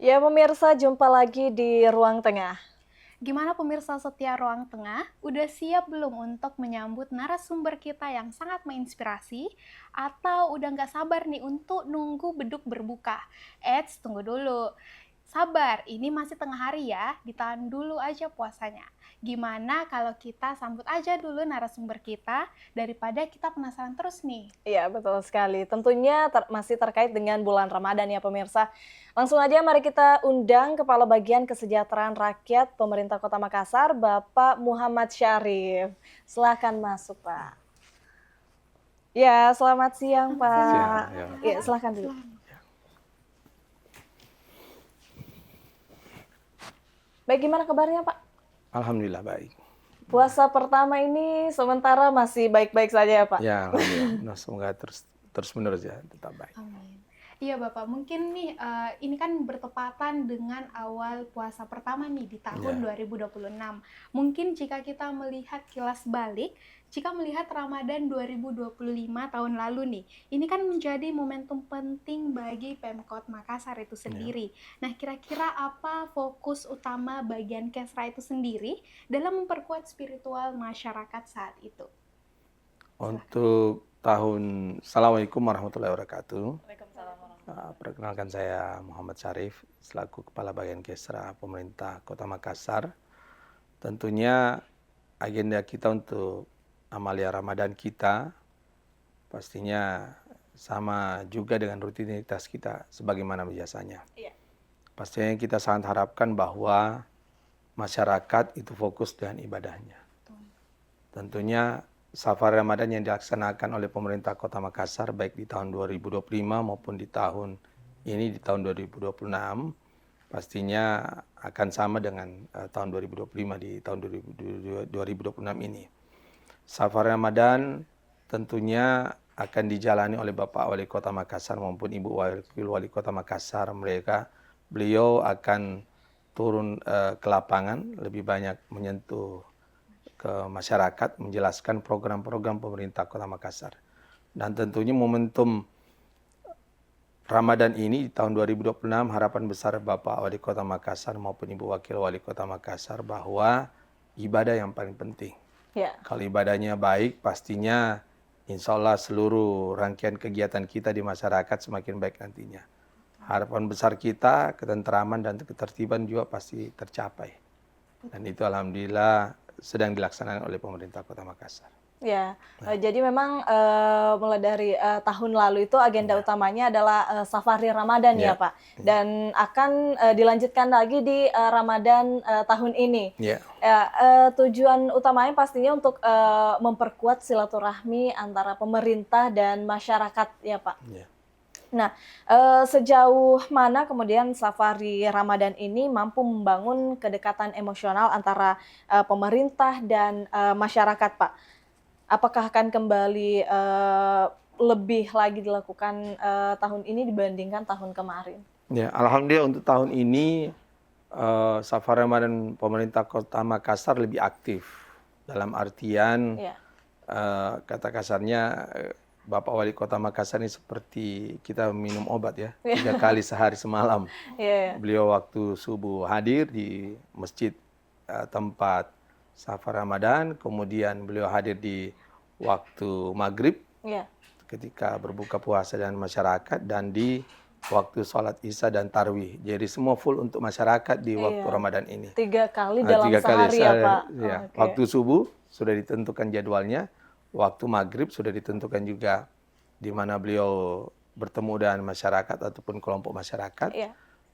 Ya pemirsa, jumpa lagi di Ruang Tengah. Gimana pemirsa setia Ruang Tengah? Udah siap belum untuk menyambut narasumber kita yang sangat menginspirasi? Atau udah nggak sabar nih untuk nunggu beduk berbuka? Tunggu dulu. Sabar, ini masih tengah hari ya, ditahan dulu aja puasanya. Gimana kalau kita sambut aja dulu narasumber kita, daripada kita penasaran terus nih? Iya, betul sekali. Tentunya masih terkait dengan bulan Ramadan ya pemirsa. Langsung aja mari kita undang Kepala Bagian Kesejahteraan Rakyat Pemerintah Kota Makassar, Bapak Muhammad Syarif. Silakan masuk, Pak. Ya, selamat siang, Siang, Pak. ya. Ya, silakan dulu. Baik, gimana kabarnya, Pak? Alhamdulillah baik. Puasa pertama ini sementara masih baik-baik saja ya, Pak? Ya, alhamdulillah. Nah, semoga terus menerus ya tetap baik. Amin. Iya Bapak, mungkin nih ini kan bertepatan dengan awal puasa pertama nih di tahun 2026. Mungkin jika kita melihat kilas balik, jika melihat Ramadan 2025 tahun lalu nih, ini kan menjadi momentum penting bagi Pemkot Makassar itu sendiri. Nah, kira-kira apa fokus utama bagian Kesra itu sendiri dalam memperkuat spiritual masyarakat saat itu? Untuk Assalamualaikum warahmatullahi wabarakatuh. Waalaikumsalam. Perkenalkan saya Muhammad Syarif, selaku Kepala Bagian Kesra Pemerintah Kota Makassar. Tentunya agenda kita untuk amalia Ramadan kita pastinya sama juga dengan rutinitas kita sebagaimana biasanya. Iya. Pastinya kita sangat harapkan bahwa masyarakat itu fokus dengan ibadahnya. Tentunya safar Ramadan yang dilaksanakan oleh pemerintah Kota Makassar baik di tahun 2025 maupun di tahun 2026 pastinya akan sama dengan tahun 2025 di tahun 2026 ini. Safar Ramadan tentunya akan dijalani oleh Bapak Wali Kota Makassar maupun Ibu Wakil Wali Kota Makassar. Beliau akan turun ke lapangan, lebih banyak menyentuh ke masyarakat, menjelaskan program-program pemerintah Kota Makassar. Dan tentunya momentum Ramadan ini di tahun 2026 harapan besar Bapak Wali Kota Makassar maupun Ibu Wakil Wali Kota Makassar bahwa ibadah yang paling penting. Ya. Kalau ibadahnya baik, pastinya insya Allah seluruh rangkaian kegiatan kita di masyarakat semakin baik nantinya. Harapan besar kita, ketentraman dan ketertiban juga pasti tercapai. Dan itu alhamdulillah sedang dilaksanakan oleh pemerintah Kota Makassar. Ya, jadi memang mulai dari tahun lalu itu agenda utamanya adalah Safari Ramadan ya Pak, dan akan dilanjutkan lagi di Ramadan tahun ini. Ya. Tujuan utamanya pastinya untuk memperkuat silaturahmi antara pemerintah dan masyarakat ya Pak. Ya. Nah, sejauh mana kemudian Safari Ramadan ini mampu membangun kedekatan emosional antara pemerintah dan masyarakat, Pak? Apakah akan kembali lebih lagi dilakukan tahun ini dibandingkan tahun kemarin? Ya, alhamdulillah untuk tahun ini Safari Ramadan pemerintah Kota Makassar lebih aktif dalam artian kata kasarnya Bapak Wali Kota Makassar ini seperti kita minum obat ya, 3 kali sehari semalam. Beliau waktu subuh hadir di masjid tempat Safar Ramadan, kemudian beliau hadir di waktu maghrib ketika berbuka puasa dengan masyarakat, dan di waktu sholat isya dan tarwih. Jadi semua full untuk masyarakat di waktu Ramadan ini. 3 kali dalam sehari ya Pak? Ya. Waktu subuh sudah ditentukan jadwalnya, waktu maghrib sudah ditentukan juga di mana beliau bertemu dengan masyarakat ataupun kelompok masyarakat.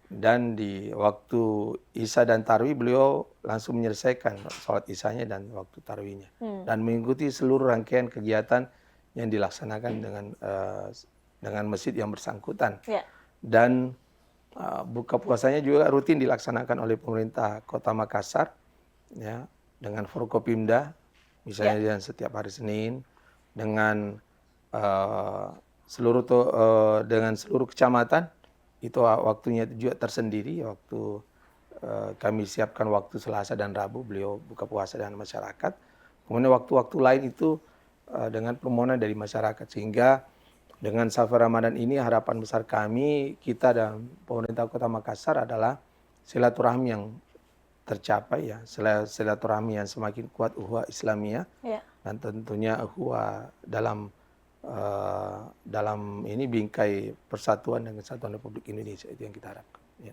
Dan di waktu isya dan tarwih beliau langsung menyelesaikan sholat isyanya dan waktu tarwihnya. Dan mengikuti seluruh rangkaian kegiatan yang dilaksanakan dengan masjid yang bersangkutan. Dan buka puasanya juga rutin dilaksanakan oleh pemerintah Kota Makassar ya, dengan Forkopimda. Misalnya dengan setiap hari Senin dengan seluruh kecamatan itu waktunya juga tersendiri. Waktu kami siapkan waktu Selasa dan Rabu beliau buka puasa dengan masyarakat. Kemudian waktu-waktu lain itu dengan permohonan dari masyarakat, sehingga Dengan Safar Ramadan ini harapan besar kami, kita dan pemerintah Kota Makassar adalah silaturahmi yang tercapai ya, silaturahmi yang semakin kuat ukhuwah Islamiyah Ya. dan tentunya ukhuwah dalam ini bingkai persatuan dan kesatuan Republik Indonesia, itu yang kita harapkan. Ya.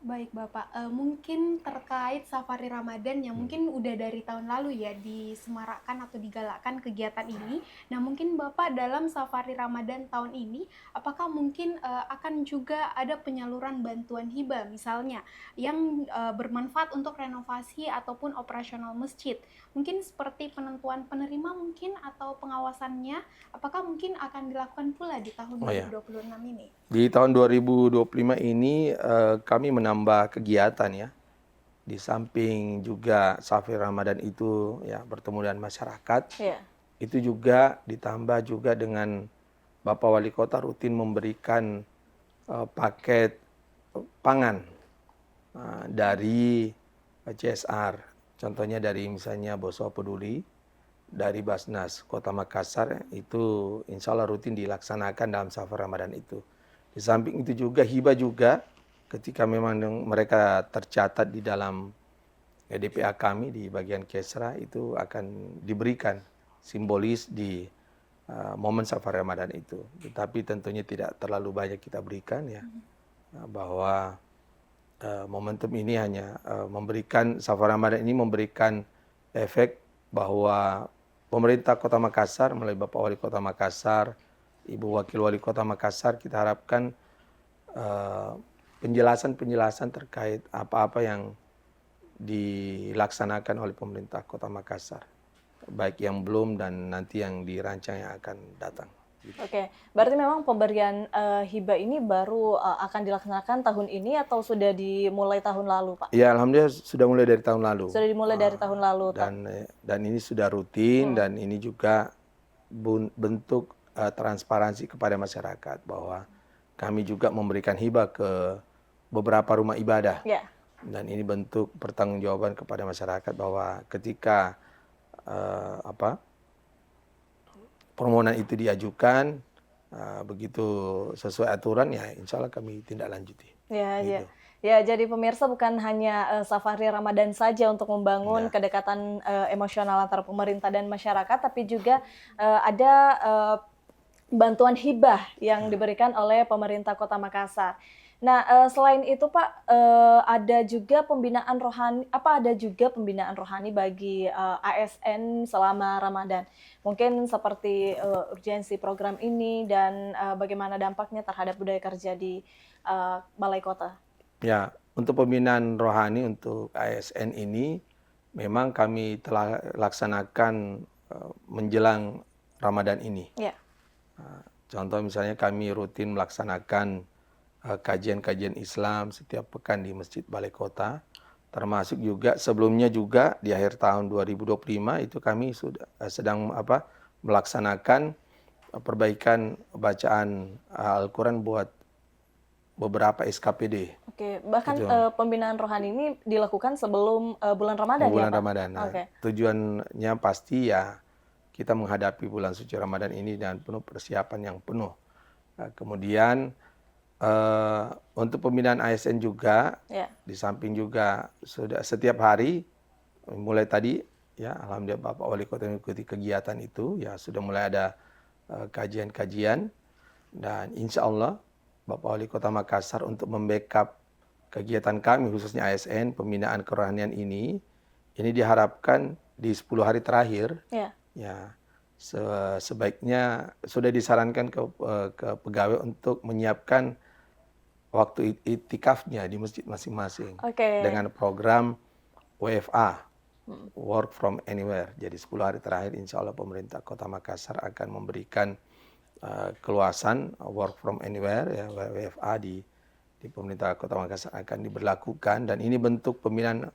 Baik Bapak, mungkin terkait Safari Ramadan yang mungkin udah dari tahun lalu ya disemarakan atau digalakkan kegiatan ini. Nah mungkin Bapak dalam Safari Ramadan tahun ini, apakah mungkin akan juga ada penyaluran bantuan hibah misalnya yang bermanfaat untuk renovasi ataupun operasional masjid? Mungkin seperti penentuan penerima mungkin atau pengawasannya, apakah mungkin akan dilakukan pula di tahun 2026 ini? Di tahun 2025 ini kami menambah kegiatan ya. Di samping juga Safar Ramadan itu ya bertemu dengan masyarakat, itu juga ditambah juga dengan Bapak Wali Kota rutin memberikan paket pangan dari CSR. Contohnya dari misalnya Boso Peduli, dari Basnas Kota Makassar, itu insya Allah rutin dilaksanakan dalam Safar Ramadan itu. Di samping itu juga hibah juga ketika memang mereka tercatat di dalam DPA kami di bagian Kesra, itu akan diberikan simbolis di momen Safar Ramadan itu. Tetapi tentunya tidak terlalu banyak kita berikan ya, bahwa momentum ini hanya memberikan, Safar Ramadan ini memberikan efek bahwa pemerintah Kota Makassar melalui Bapak Wali Kota Makassar, Ibu Wakil Wali Kota Makassar, kita harapkan penjelasan-penjelasan terkait apa-apa yang dilaksanakan oleh pemerintah Kota Makassar, baik yang belum dan nanti yang dirancang yang akan datang. Oke, berarti memang pemberian hibah ini baru akan dilaksanakan tahun ini atau sudah dimulai tahun lalu, Pak? Ya, alhamdulillah sudah mulai dari tahun lalu. Sudah dimulai dari tahun lalu, dan ini sudah rutin dan ini juga bentuk transparansi kepada masyarakat bahwa kami juga memberikan hibah ke beberapa rumah ibadah. Ya. Dan ini bentuk pertanggungjawaban kepada masyarakat bahwa ketika permohonan itu diajukan, begitu sesuai aturan ya insya Allah kami tindak lanjuti. Ya, gitu. Ya, jadi pemirsa bukan hanya Safari Ramadan saja untuk membangun kedekatan emosional antara pemerintah dan masyarakat, tapi juga ada bantuan hibah yang diberikan oleh pemerintah Kota Makassar. Nah, selain itu Pak, ada juga pembinaan rohani bagi ASN selama Ramadan. Mungkin seperti urgensi program ini dan bagaimana dampaknya terhadap budaya kerja di Balai Kota. Ya, untuk pembinaan rohani untuk ASN ini memang kami telah laksanakan menjelang Ramadan ini. Ya. Contoh misalnya kami rutin melaksanakan kajian-kajian Islam setiap pekan di Masjid Balai Kota, termasuk juga sebelumnya juga di akhir tahun 2025 itu kami sedang melaksanakan perbaikan bacaan Al-Quran buat beberapa SKPD. Oke, bahkan pembinaan rohani ini dilakukan sebelum bulan Ramadan bulan ya Pak? Ramadan. Nah, tujuannya pasti ya kita menghadapi bulan suci Ramadan ini dengan penuh persiapan yang penuh. Kemudian untuk pembinaan ASN juga, di samping juga sudah setiap hari, mulai tadi ya alhamdulillah Bapak Wali Kota mengikuti kegiatan itu, ya sudah mulai ada kajian-kajian, dan insya Allah Bapak Wali Kota Makassar untuk membackup kegiatan kami khususnya ASN pembinaan kerohanian ini diharapkan di 10 hari terakhir ya sebaiknya sudah disarankan ke pegawai untuk menyiapkan waktu itikafnya di masjid masing-masing dengan program WFA, Work from Anywhere. Jadi 10 hari terakhir insya Allah pemerintah Kota Makassar akan memberikan keluasan Work from Anywhere ya, WFA di pemerintah Kota Makassar akan diberlakukan, dan ini bentuk pembinaan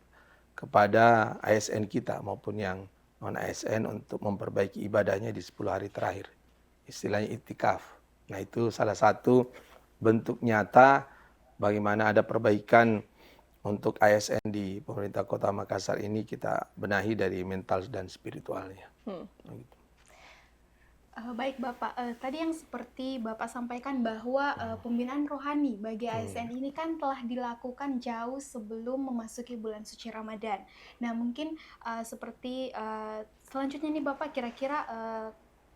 kepada ASN kita maupun yang non ASN untuk memperbaiki ibadahnya di 10 hari terakhir. Istilahnya itikaf. Nah, itu salah satu bentuk nyata bagaimana ada perbaikan untuk ASN di pemerintah Kota Makassar ini, kita benahi dari mental dan spiritualnya. Baik Bapak, tadi yang seperti Bapak sampaikan bahwa pembinaan rohani bagi ASN ini kan telah dilakukan jauh sebelum memasuki bulan suci Ramadan. Nah mungkin seperti selanjutnya nih Bapak, kira-kira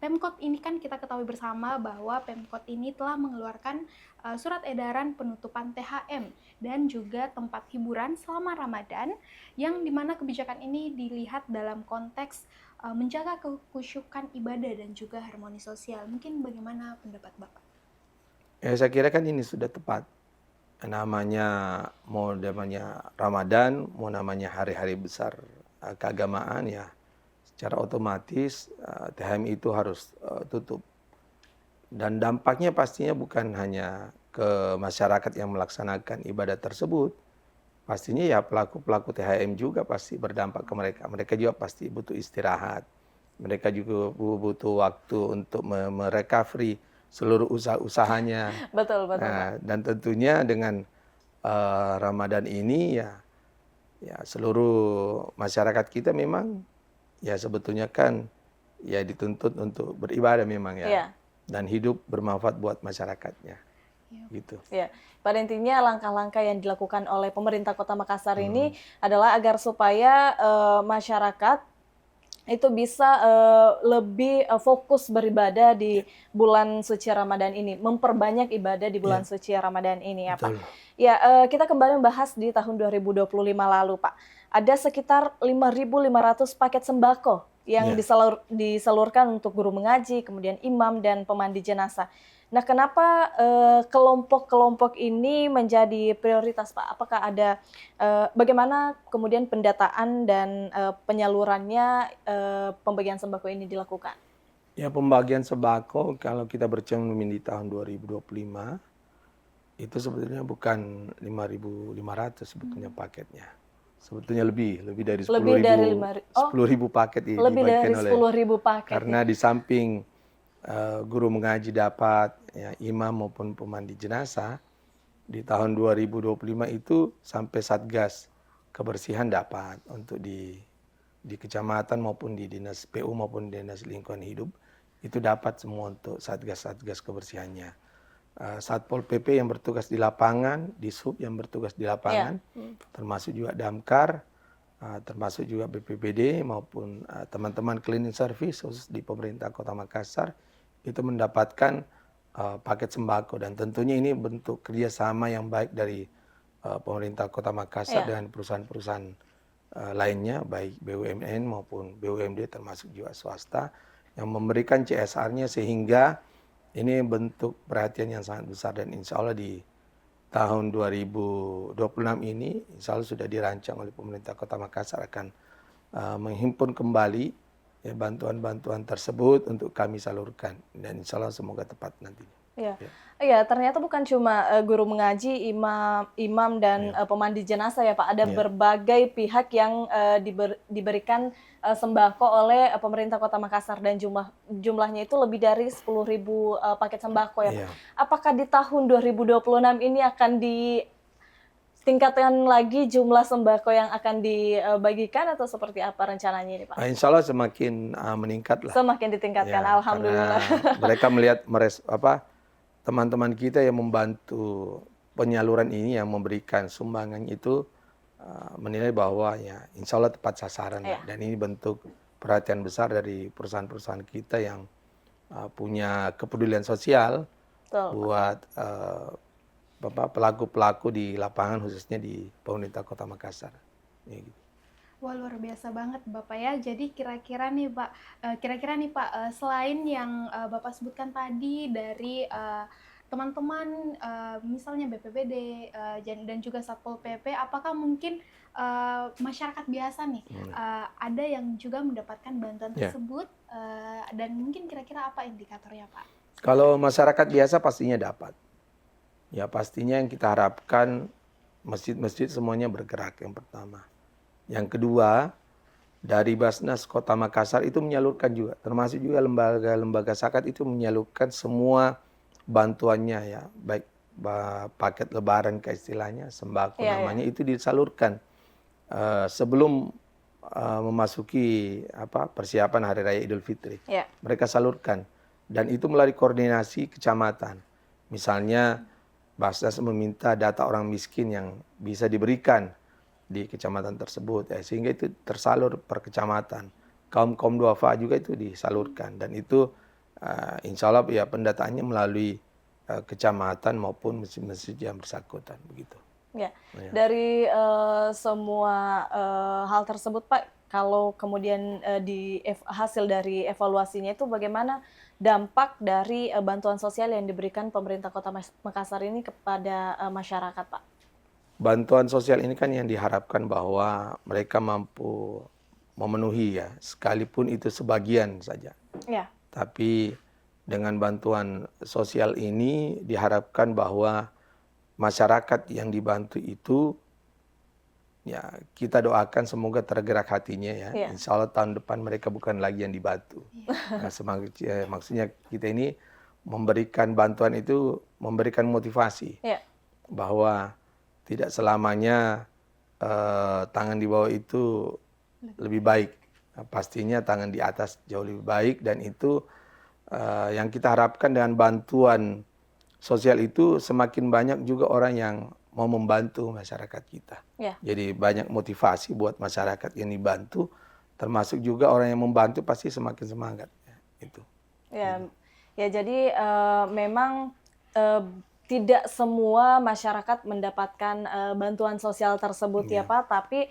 Pemkot ini kan kita ketahui bersama bahwa Pemkot ini telah mengeluarkan surat edaran penutupan THM dan juga tempat hiburan selama Ramadan, yang dimana kebijakan ini dilihat dalam konteks menjaga kekhusyukan ibadah dan juga harmoni sosial. Mungkin bagaimana pendapat Bapak? Ya, saya kira kan ini sudah tepat. Namanya mau namanya Ramadan, mau namanya hari-hari besar keagamaan ya, secara otomatis THM itu harus tutup. Dan dampaknya pastinya bukan hanya ke masyarakat yang melaksanakan ibadah tersebut, pastinya ya pelaku-pelaku THM juga pasti berdampak ke mereka. Mereka juga pasti butuh istirahat. Mereka juga butuh waktu untuk merecovery seluruh usaha-usahanya. Betul, betul, Pak. Nah, dan tentunya dengan Ramadan ini ya seluruh masyarakat kita memang ya sebetulnya kan ya dituntut untuk beribadah memang ya. Iya. Dan hidup bermanfaat buat masyarakatnya. Ya. Gitu. Ya, pada intinya langkah-langkah yang dilakukan oleh pemerintah Kota Makassar ini adalah agar supaya masyarakat itu bisa lebih fokus beribadah di bulan suci Ramadan ini, memperbanyak ibadah di bulan suci Ramadan ini ya Pak. Betul. Ya, kita kembali membahas di tahun 2025 lalu Pak. Ada sekitar 5.500 paket sembako yang disalurkan untuk guru mengaji, kemudian imam dan pemandi jenazah. Nah, kenapa kelompok-kelompok ini menjadi prioritas, Pak? Apakah ada bagaimana kemudian pendataan dan penyalurannya pembagian sembako ini dilakukan? Ya, pembagian sembako kalau kita bercermin di tahun 2025 itu sebetulnya bukan 5.500 sebetulnya paketnya. Sebetulnya lebih dari 10.000 paket lebih dari 10.000 paket. Karena di samping guru mengaji dapat, ya, imam maupun pemandi jenazah, di tahun 2025 itu sampai Satgas kebersihan dapat untuk di kecamatan maupun di dinas PU maupun dinas lingkungan hidup, itu dapat semua untuk Satgas kebersihannya. Satpol PP yang bertugas di lapangan, Dishub yang bertugas di lapangan, termasuk juga Damkar, termasuk juga BPBD maupun teman-teman cleaning service khusus di pemerintah Kota Makassar itu mendapatkan paket sembako, dan tentunya ini bentuk kerjasama yang baik dari pemerintah Kota Makassar dengan perusahaan-perusahaan lainnya, baik BUMN maupun BUMD termasuk juga swasta yang memberikan CSR-nya, sehingga ini bentuk perhatian yang sangat besar. Dan insya Allah di tahun 2026 ini insya Allah sudah dirancang oleh pemerintah Kota Makassar akan menghimpun kembali ya bantuan-bantuan tersebut untuk kami salurkan, dan insya Allah semoga tepat nantinya. Iya, ternyata bukan cuma guru mengaji, imam dan pemandi jenazah ya Pak. Ada berbagai pihak yang diberikan sembako oleh pemerintah Kota Makassar, dan jumlahnya itu lebih dari 10.000 paket sembako ya Pak. Apakah di tahun 2026 ini akan ditingkatkan lagi jumlah sembako yang akan dibagikan, atau seperti apa rencananya ini Pak? Insya Allah semakin meningkat lah. Semakin ditingkatkan, alhamdulillah. Mereka melihat teman-teman kita yang membantu penyaluran ini, yang memberikan sumbangan itu menilai bahwa ya insya Allah tepat sasaran. Dan ini bentuk perhatian besar dari perusahaan-perusahaan kita yang punya kepedulian sosial buat pelaku-pelaku di lapangan, khususnya di pemerintah Kota Makassar. Ya, gitu. Wah, luar biasa banget Bapak ya. Jadi kira-kira nih Pak, selain yang Bapak sebutkan tadi dari teman-teman misalnya BPBD dan juga Satpol PP, apakah mungkin masyarakat biasa nih ada yang juga mendapatkan bantuan tersebut, dan mungkin kira-kira apa indikatornya Pak? Kalau masyarakat biasa pastinya dapat. Ya pastinya yang kita harapkan masjid-masjid semuanya bergerak yang pertama. Yang kedua, dari Basnas Kota Makassar itu menyalurkan juga, termasuk juga lembaga-lembaga zakat itu menyalurkan semua bantuannya ya, baik paket lebaran ke istilahnya, sembako namanya, itu disalurkan sebelum memasuki persiapan Hari Raya Idul Fitri. Mereka salurkan. dan itu melalui koordinasi kecamatan. Misalnya Basnas meminta data orang miskin yang bisa diberikan di kecamatan tersebut, ya, sehingga itu tersalur per kecamatan. Kaum duafa juga itu disalurkan, dan itu insya Allah ya pendataannya melalui kecamatan maupun masjid-masjid yang bersangkutan begitu. Ya, Ya. dari semua hal tersebut Pak, kalau kemudian hasil dari evaluasinya itu bagaimana dampak dari bantuan sosial yang diberikan pemerintah Kota Makassar ini kepada masyarakat Pak? Bantuan sosial ini kan yang diharapkan bahwa mereka mampu memenuhi, ya, sekalipun itu sebagian saja. Ya, Tapi dengan bantuan sosial ini diharapkan bahwa masyarakat yang dibantu itu, ya, kita doakan semoga tergerak hatinya, ya. Iya. Insya Allah tahun depan mereka bukan lagi yang dibantu. Nah, maksudnya kita ini memberikan bantuan itu memberikan motivasi ya, bahwa tidak selamanya tangan di bawah itu lebih baik. Nah, pastinya tangan di atas jauh lebih baik, dan itu yang kita harapkan dengan bantuan sosial itu semakin banyak juga orang yang mau membantu masyarakat kita. ya. Jadi banyak motivasi buat masyarakat yang dibantu, termasuk juga orang yang membantu pasti semakin semangat. Ya, itu. Ya, ya jadi memang tidak semua masyarakat mendapatkan bantuan sosial tersebut ya Ya. Pak, tapi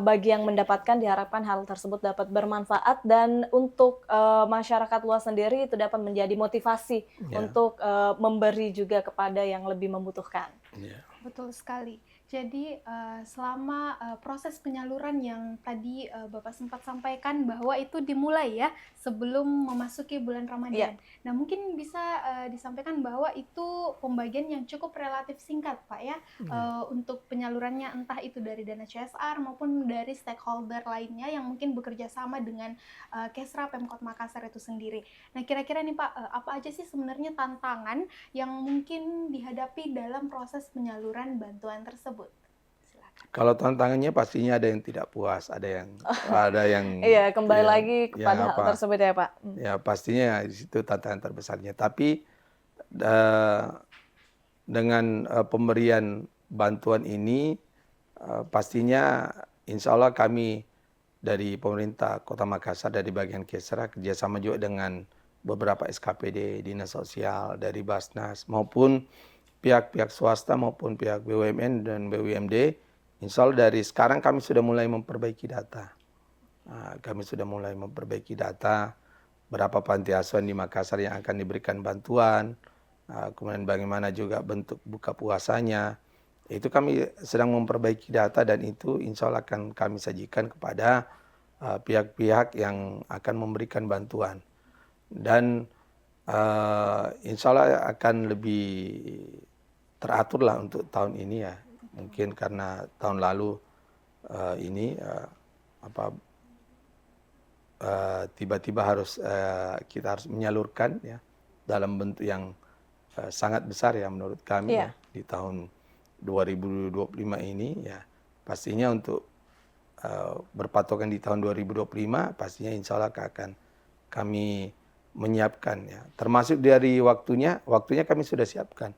bagi yang mendapatkan diharapkan hal tersebut dapat bermanfaat, dan untuk masyarakat luas sendiri itu dapat menjadi motivasi Ya. untuk memberi juga kepada yang lebih membutuhkan. Ya. Betul sekali. Jadi selama proses penyaluran yang tadi Bapak sempat sampaikan bahwa itu dimulai ya sebelum memasuki bulan Ramadan. Nah, mungkin bisa disampaikan bahwa itu pembagian yang cukup relatif singkat, Pak ya, untuk penyalurannya, entah itu dari dana CSR maupun dari stakeholder lainnya yang mungkin bekerja sama dengan Kesra Pemkot Makassar itu sendiri. Nah, kira-kira nih Pak, apa aja sih sebenarnya tantangan yang mungkin dihadapi dalam proses penyaluran bantuan tersebut? Silakan. Kalau tantangannya pastinya ada yang tidak puas, ada yang Iya, kembali ya, lagi kepada ya hal apa? tersebut ya Pak. Ya pastinya di situ tantangan terbesarnya. Tapi eh, dengan pemberian bantuan ini pastinya insya Allah kami dari pemerintah Kota Makassar, dari bagian Kesra, kerjasama juga dengan beberapa SKPD, Dinas Sosial, dari Basnas, maupun pihak-pihak swasta maupun pihak BUMN dan BUMD. Insya Allah dari sekarang kami sudah mulai memperbaiki data. Kami sudah mulai memperbaiki data berapa panti asuhan di Makassar yang akan diberikan bantuan, kemudian bagaimana juga bentuk buka puasanya. Itu kami sedang memperbaiki data, dan itu insya Allah akan kami sajikan kepada pihak-pihak yang akan memberikan bantuan. Dan insya Allah akan lebih teratur lah untuk tahun ini, ya. Mungkin karena tahun lalu ini tiba-tiba kita harus menyalurkan, ya, dalam bentuk yang sangat besar, ya, menurut kami, Iya. ya, di tahun 2025 ini, ya, pastinya untuk berpatokan di tahun 2025 pastinya insya Allah akan kami menyiapkan, ya, termasuk dari waktunya kami sudah siapkan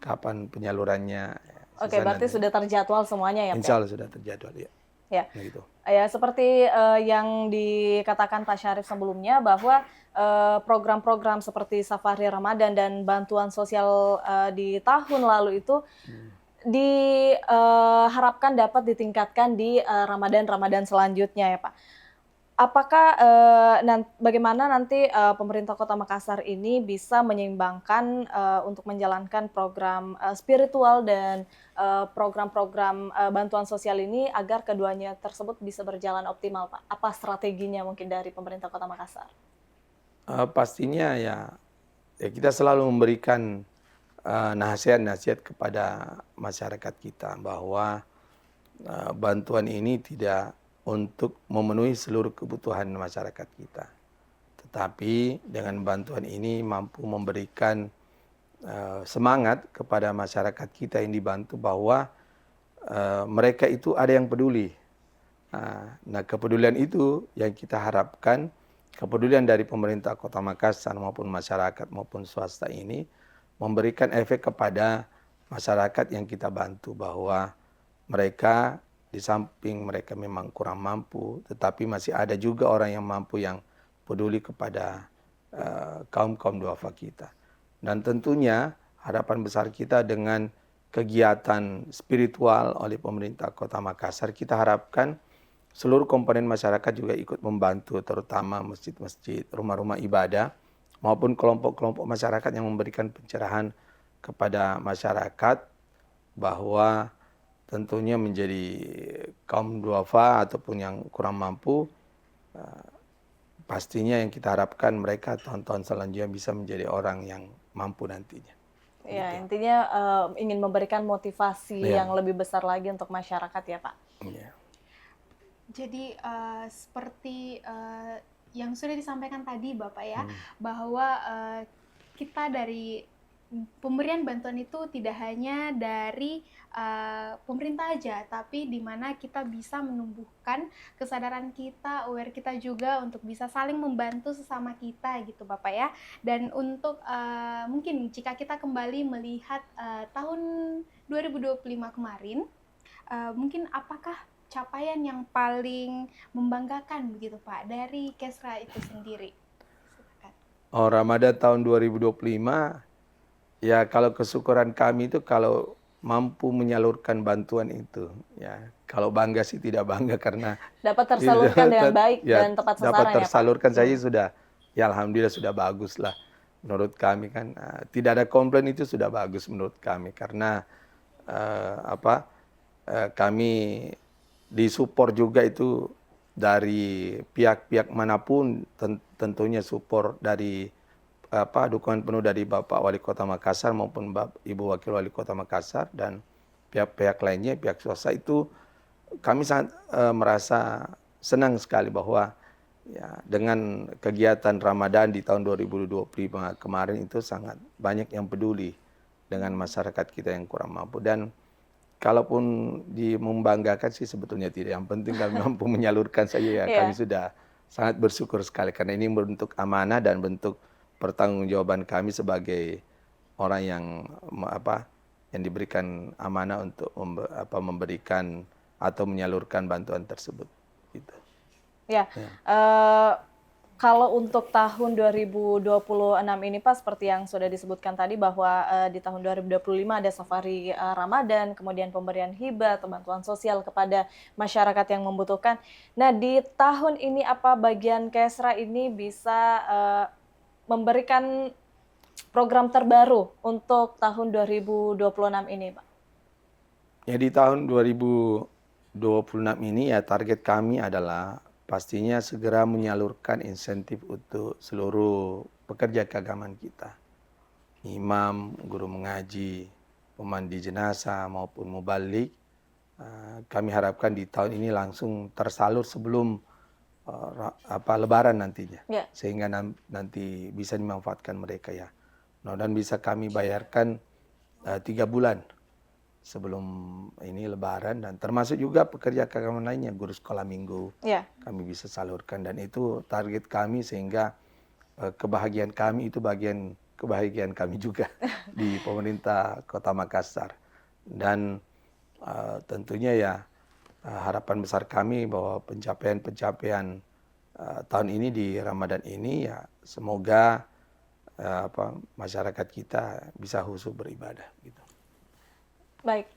kapan penyalurannya, ya. Oke, berarti sudah terjadwal semuanya ya Pak? Insya Allah sudah terjadwal, ya. Ya. Gitu. Ya, seperti yang dikatakan Pak Syarif sebelumnya, bahwa program-program seperti Safari Ramadan dan bantuan sosial di tahun lalu itu diharapkan dapat ditingkatkan di Ramadan selanjutnya ya Pak. Apakah bagaimana nanti pemerintah Kota Makassar ini bisa menyeimbangkan untuk menjalankan program spiritual dan program-program bantuan sosial ini agar keduanya tersebut bisa berjalan optimal, Pak? Apa strateginya mungkin dari pemerintah Kota Makassar? Pastinya ya kita selalu memberikan nasihat-nasihat kepada masyarakat kita bahwa bantuan ini tidak untuk memenuhi seluruh kebutuhan masyarakat kita. Tetapi dengan bantuan ini mampu memberikan semangat kepada masyarakat kita yang dibantu bahwa mereka itu ada yang peduli. Nah, kepedulian itu yang kita harapkan kepedulian dari pemerintah Kota Makassar maupun masyarakat maupun swasta ini memberikan efek kepada masyarakat yang kita bantu, bahwa mereka di samping mereka memang kurang mampu, tetapi masih ada juga orang yang mampu yang peduli kepada kaum-kaum duafa kita. Dan tentunya harapan besar kita dengan kegiatan spiritual oleh pemerintah Kota Makassar, kita harapkan seluruh komponen masyarakat juga ikut membantu, terutama masjid-masjid, rumah-rumah ibadah, maupun kelompok-kelompok masyarakat yang memberikan pencerahan kepada masyarakat bahwa tentunya menjadi kaum duafa ataupun yang kurang mampu, pastinya yang kita harapkan mereka tahun-tahun selanjutnya bisa menjadi orang yang mampu nantinya. Ya, Gitu. intinya ingin memberikan motivasi Iya. yang lebih besar lagi untuk masyarakat ya Pak. Iya. Jadi seperti yang sudah disampaikan tadi Bapak ya, bahwa kita dari pemberian bantuan itu tidak hanya dari pemerintah aja, tapi di mana kita bisa menumbuhkan kesadaran kita, aware kita juga untuk bisa saling membantu sesama kita gitu Bapak ya. Dan untuk mungkin jika kita kembali melihat tahun 2025 kemarin, mungkin apakah capaian yang paling membanggakan begitu Pak dari Kesra itu sendiri? Silakan. Oh, Ramadan tahun 2025, ya kalau kesyukuran kami itu kalau mampu menyalurkan bantuan itu, ya kalau bangga sih tidak bangga karena Dapat tersalurkan dengan baik ya, dan tepat dapat sasaran ya Pak. tersalurkan saja sudah, ya alhamdulillah sudah bagus lah menurut kami kan. Tidak ada komplain itu sudah bagus menurut kami, karena kami disupport juga itu dari pihak-pihak manapun, tentunya support dari dukungan penuh dari Bapak Wali Kota Makassar maupun Ibu Wakil Wali Kota Makassar dan pihak-pihak lainnya, pihak swasta itu, kami sangat merasa senang sekali bahwa ya dengan kegiatan Ramadan di tahun 2025 kemarin itu sangat banyak yang peduli dengan masyarakat kita yang kurang mampu. Dan kalaupun membanggakan sih sebetulnya tidak, yang penting kami mampu menyalurkan saja ya. Kami sudah sangat bersyukur sekali karena ini bentuk amanah dan bentuk pertanggungjawaban kami sebagai orang yang yang diberikan amanah untuk memberikan atau menyalurkan bantuan tersebut gitu. Ya. Kalau untuk tahun 2026 ini Pak, seperti yang sudah disebutkan tadi bahwa di tahun 2025 ada safari Ramadan, kemudian pemberian hibah atau bantuan sosial kepada masyarakat yang membutuhkan. Nah, di tahun ini apa bagian Kesra ini bisa memberikan program terbaru untuk tahun 2026 ini, Pak? Ya, di tahun 2026 ini ya target kami adalah pastinya segera menyalurkan insentif untuk seluruh pekerja keagamaan kita. Imam, guru mengaji, pemandi jenazah maupun mubalik. Kami harapkan di tahun ini langsung tersalur sebelum Lebaran nantinya, sehingga nanti bisa dimanfaatkan mereka ya. Dan bisa kami bayarkan 3 bulan sebelum ini Lebaran, dan termasuk juga pekerja keagamaan lainnya, guru sekolah minggu, kami bisa salurkan, dan itu target kami sehingga kebahagiaan kami itu bagian kebahagiaan kami juga di pemerintah Kota Makassar. Dan tentunya ya harapan besar kami bahwa pencapaian tahun ini di Ramadan ini ya semoga masyarakat kita bisa khusyuk beribadah gitu. Baik,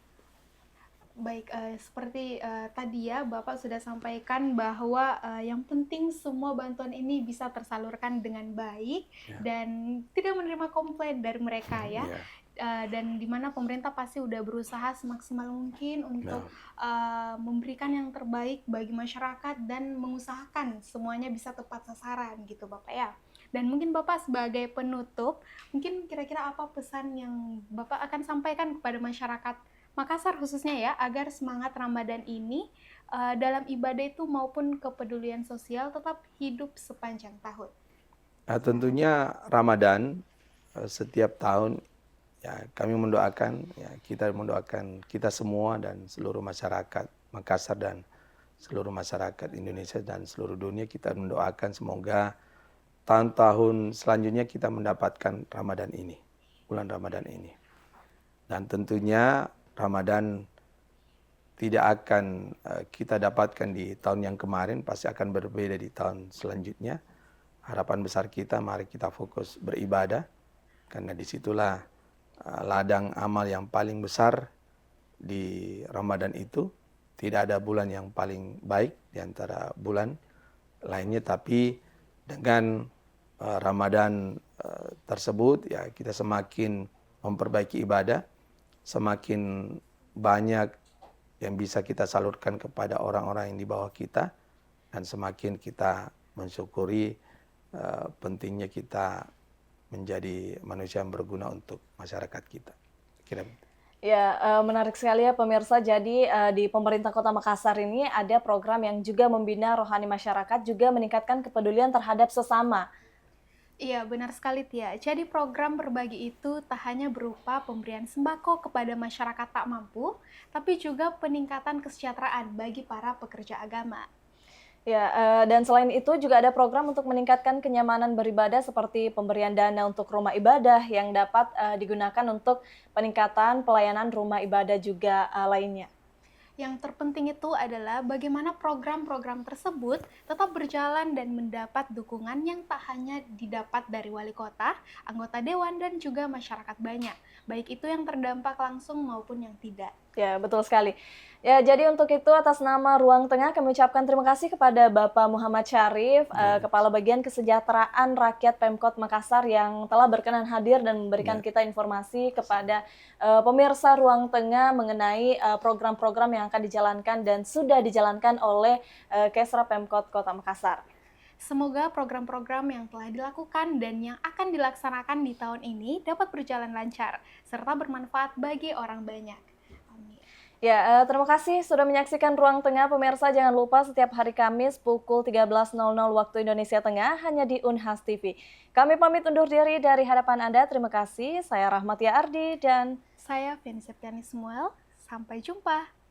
seperti tadi ya Bapak sudah sampaikan bahwa yang penting semua bantuan ini bisa tersalurkan dengan baik dan tidak menerima komplain dari mereka ya. Dan di mana pemerintah pasti udah berusaha semaksimal mungkin untuk memberikan yang terbaik bagi masyarakat dan mengusahakan semuanya bisa tepat sasaran gitu Bapak ya. Dan mungkin Bapak sebagai penutup, mungkin kira-kira apa pesan yang Bapak akan sampaikan kepada masyarakat Makassar khususnya ya, agar semangat Ramadan ini dalam ibadah itu maupun kepedulian sosial tetap hidup sepanjang tahun? Tentunya Ramadan setiap tahun ya kami mendoakan, ya kita mendoakan kita semua dan seluruh masyarakat Makassar dan seluruh masyarakat Indonesia dan seluruh dunia. Kita mendoakan semoga tahun-tahun selanjutnya kita mendapatkan Ramadan ini, bulan Ramadan ini. Dan tentunya Ramadan tidak akan kita dapatkan di tahun yang kemarin, pasti akan berbeda di tahun selanjutnya. Harapan besar kita, mari kita fokus beribadah, karena disitulah ladang amal yang paling besar di Ramadan itu. Tidak ada bulan yang paling baik di antara bulan lainnya, tapi dengan Ramadan tersebut ya kita semakin memperbaiki ibadah, semakin banyak yang bisa kita salurkan kepada orang-orang yang di bawah kita, dan semakin kita mensyukuri pentingnya kita menjadi manusia yang berguna untuk masyarakat kita. Kira Ya, menarik sekali ya pemirsa. Jadi di pemerintah Kota Makassar ini ada program yang juga membina rohani masyarakat, juga meningkatkan kepedulian terhadap sesama. Iya, benar sekali Tia. Jadi program berbagi itu tak hanya berupa pemberian sembako kepada masyarakat tak mampu, tapi juga peningkatan kesejahteraan bagi para pekerja agama. Ya, dan selain itu juga ada program untuk meningkatkan kenyamanan beribadah seperti pemberian dana untuk rumah ibadah yang dapat digunakan untuk peningkatan pelayanan rumah ibadah juga lainnya. Yang terpenting itu adalah bagaimana program-program tersebut tetap berjalan dan mendapat dukungan yang tak hanya didapat dari wali kota, anggota dewan, dan juga masyarakat banyak, baik itu yang terdampak langsung maupun yang tidak. Ya, betul sekali. Ya, jadi untuk itu atas nama Ruang Tengah kami ucapkan terima kasih kepada Bapak Muhammad Syarif, Kepala Bagian Kesejahteraan Rakyat Pemkot Makassar yang telah berkenan hadir dan memberikan kita informasi kepada pemirsa Ruang Tengah mengenai program-program yang akan dijalankan dan sudah dijalankan oleh Kesra Pemkot Kota Makassar. Semoga program-program yang telah dilakukan dan yang akan dilaksanakan di tahun ini dapat berjalan lancar, serta bermanfaat bagi orang banyak. Ya, terima kasih sudah menyaksikan Ruang Tengah. Pemirsa, jangan lupa setiap hari Kamis pukul 13.00 waktu Indonesia Tengah hanya di Unhas TV. Kami pamit undur diri dari hadapan Anda. Terima kasih. Saya Rahmatia Ardi dan saya Feni Septiani Samuel. Sampai jumpa.